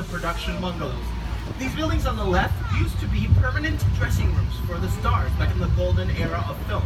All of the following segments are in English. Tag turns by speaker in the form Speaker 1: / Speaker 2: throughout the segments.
Speaker 1: the production bungalows. These buildings on the left used to be permanent dressing rooms for the stars back in the golden era of film.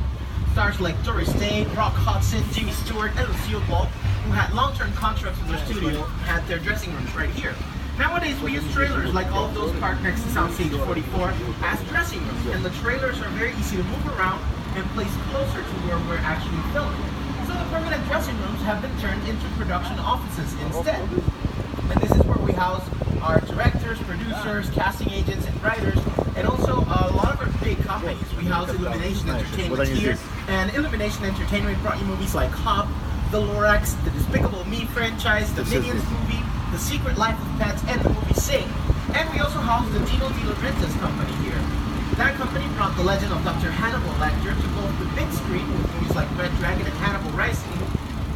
Speaker 1: Stars like Doris Day, Rock Hudson, Jimmy Stewart, and Lucille Ball, who had long-term contracts with their studio, had their dressing rooms right here. Nowadays, we use trailers like all of those parked next to Soundstage 44 as dressing rooms, and the trailers are very easy to move around and placed closer to where we're actually filming. So the permanent dressing rooms have been turned into production offices instead. And this is where we house our directors, producers, casting agents, and writers, and also a lot of our big companies. We house Illumination Entertainment here, and Illumination Entertainment brought you movies like Hop, The Lorax, the Despicable Me franchise, the Minions movie, The Secret Life of Pets, and the movie Sing. And we also house the Dino De Laurentiis company here. That company brought the legend of Dr. Hannibal Lecter to both the big screen with movies like Red Dragon and Hannibal Rising,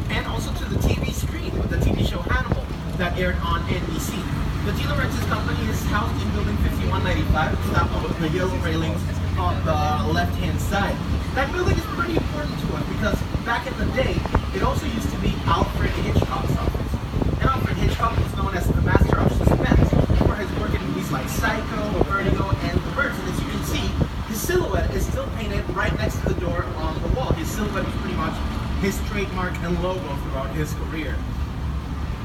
Speaker 1: and also to the TV screen with the TV show Hannibal that aired on NBC. The De Laurentiis company is housed in building 5195, it's that one with the yellow railings on the left-hand side. That building is pretty important to us because back in the day, it also used to be Alfred Hitchcock's office. And Alfred Hitchcock was known as the master of suspense for his work in movies like Psycho, Vertigo, and The Birds. And as you can see, his silhouette is still painted right next to the door on the wall. His silhouette was pretty much his trademark and logo throughout his career.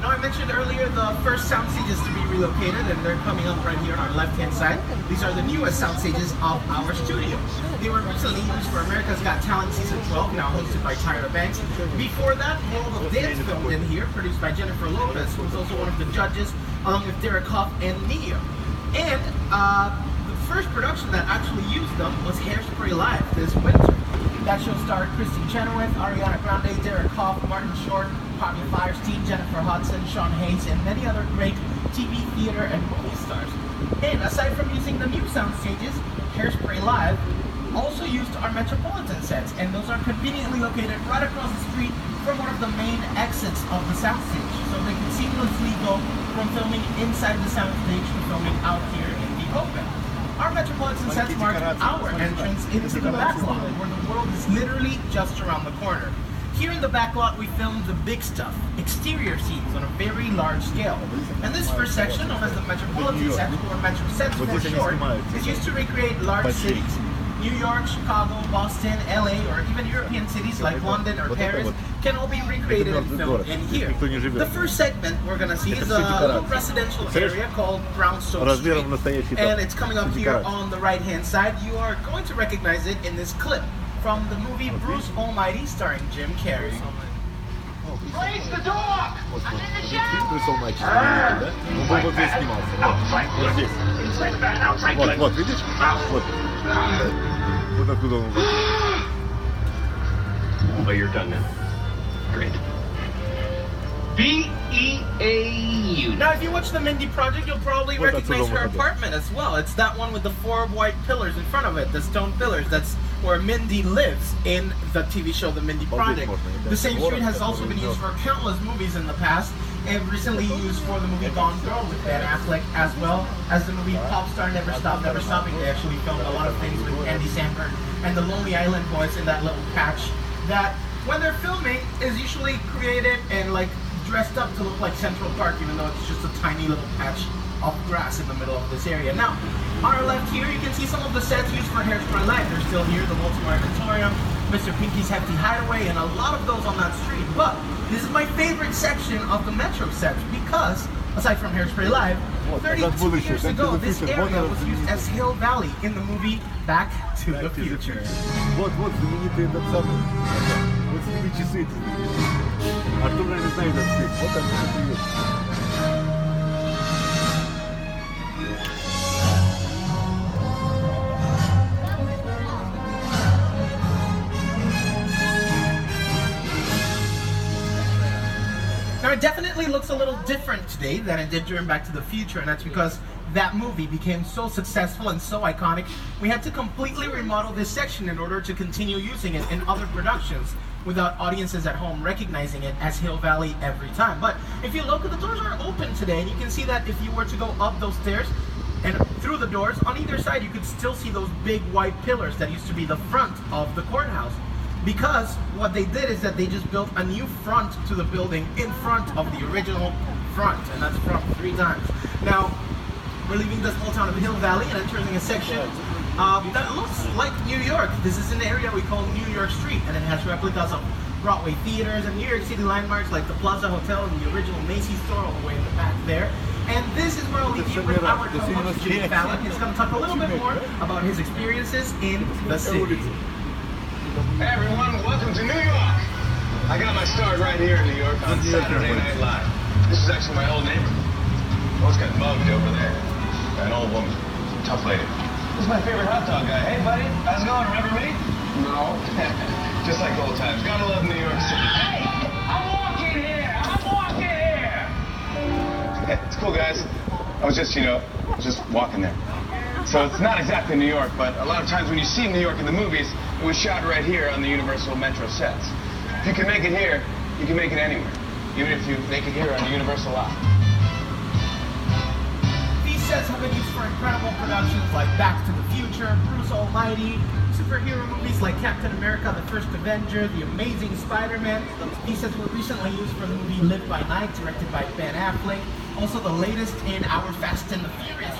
Speaker 1: Now, I mentioned earlier the first sound stages to be relocated, and they're coming up right here on our left-hand side. These are the newest sound stages of our studio. They were recently used for America's Got Talent Season 12, now hosted by Tyra Banks. Before that, World of Dance filmed in here, produced by Jennifer Lopez, who was also one of the judges, along with Derek Hough and Neo. And the first production that actually used them was Hairspray Live this winter. That show starred Kristen Chenoweth, Ariana Grande, Derek Hough, Martin Short, Harvey Firestein, Jennifer Hudson, Sean Hayes, and many other great TV, theater, and movie stars. And aside from using the new sound stages, Hairspray Live also used our Metropolitan sets, and those are conveniently located right across the street from one of the main exits of the soundstage, so they can seamlessly go from filming inside the soundstage to filming out here in the open. Our Metropolitan sets mark our entrance into the back lot, where the world is literally just around the corner. Here in the back lot, we filmed the big stuff, exterior scenes on a very large scale. And this first section, known as the Metropolitan sets, or Metro sets for short, is used to recreate large cities. New York, Chicago, Boston, LA, or even European cities like London or Paris can all be recreated and filmed in here. The first segment we're going to see is a little residential area called Brownstone Street, and it's coming up here on the right-hand side. You are going to recognize it in this clip from the movie Bruce Almighty, starring Jim Carrey.
Speaker 2: Raise the dog! I'm in the shower!
Speaker 3: Bruce Almighty. Он был вот здесь снимался. Вот здесь. Вот, видишь? Вот. Вот откуда он был.
Speaker 2: Oh, you're done now. Great. B-E-A-U.
Speaker 1: Now, if you watch the Mindy Project, you'll probably recognize her apartment as well. It's that one with the 4 white pillars in front of it, the stone pillars. That's where Mindy lives in the TV show The Mindy Project. The same street has also been used for countless movies in the past, and recently used for the movie Gone Girl with Ben Affleck, as well as the movie Pop Star Never Stop, Never Stopping. They actually filmed a lot of things with Andy Samberg and the Lonely Island Boys in that little patch that, when they're filming, is usually created and like dressed up to look like Central Park, even though it's just a tiny little patch of grass in the middle of this area. Now, on our left here, you can see some of the sets used for Hairspray Live. They're still here, the Baltimore Inventorium, Mr. Pinky's Hefty Hideaway, and a lot of those on that street. But this is my favorite section of the Metro sets because, aside from Hairspray Live, 32 years ago, this area was used as Hill Valley in the movie Back to the Future.
Speaker 3: Вот знаменитый этот самый. Вот сними часы эти. Артур, наверное, знает этот цвет. Вот так вот привет.
Speaker 1: Now, it definitely looks a little different today than it did during Back to the Future, and that's because that movie became so successful and so iconic, we had to completely remodel this section in order to continue using it in other productions without audiences at home recognizing it as Hill Valley every time. But if you look, the doors are open today, and you can see that if you were to go up those stairs and through the doors, on either side you could still see those big white pillars that used to be the front of the courthouse. Because what they did is that they just built a new front to the building in front of the original front, and that's front 3 times. Now, we're leaving the small town of Hill Valley and entering a section that looks like New York. This is an area we call New York Street, and it has replicas of Broadway theaters and New York City landmarks like the Plaza Hotel and the original Macy's store all the way in the back there. And this is where I'll leave you with our co-host Jimmy Fallon. He's going to talk a little bit more about his experiences in the city.
Speaker 2: Hey everyone, welcome to New York. I got my start right here in New York on Saturday Night Live. This is actually my old neighborhood. Always got mugged over there. An old woman, tough lady. This is my favorite hot dog guy. Hey buddy, how's it going? Remember me? No. Just like old times. Gotta love New York City. Hey, I'm walking here. Hey, it's cool, guys. I was just walking there. So it's not exactly New York, but a lot of times when you see New York in the movies, it was shot right here on the Universal Metro sets. If you can make it here, you can make it anywhere. Even if you make it here on the Universal lot.
Speaker 1: These sets have been used for incredible productions like Back to the Future, Bruce Almighty, superhero movies like Captain America, The First Avenger, The Amazing Spider-Man. These sets were recently used for the movie Live by Night, directed by Ben Affleck. Also the latest in our Fast and the Furious